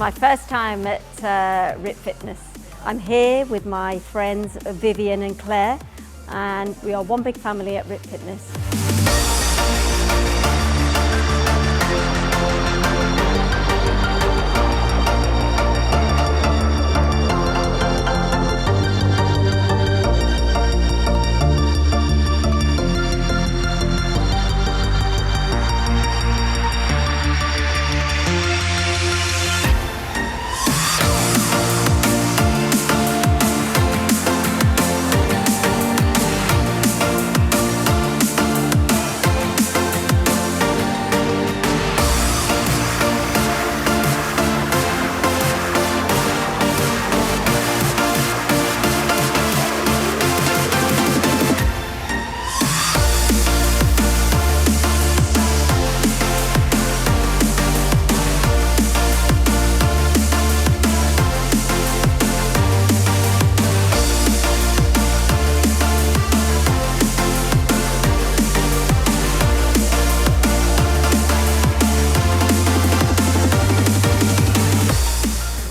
my first time at RIT Fitness. I'm here with my friends Vivian and Claire, and we are one big family at RIT Fitness.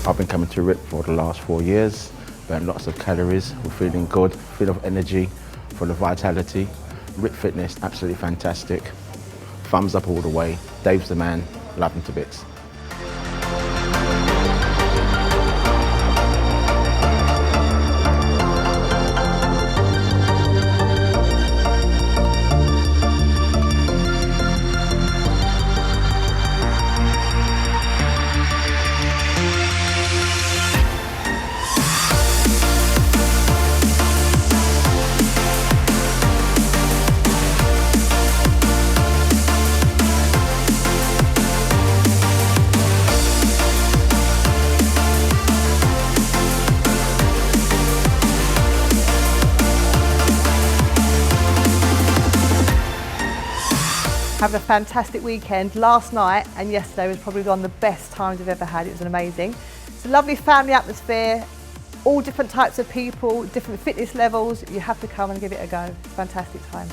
I've been coming to RIT for the last 4 years, burning lots of calories, we're feeling good, full of energy, full of vitality. RIT Fitness, absolutely fantastic. Thumbs up all the way. Dave's the man, love him to bits. Having a fantastic weekend. Last night and yesterday was probably one of the best times I've ever had. It was amazing. It's a lovely family atmosphere, all different types of people, different fitness levels. You have to come and give it a go. It's a fantastic time.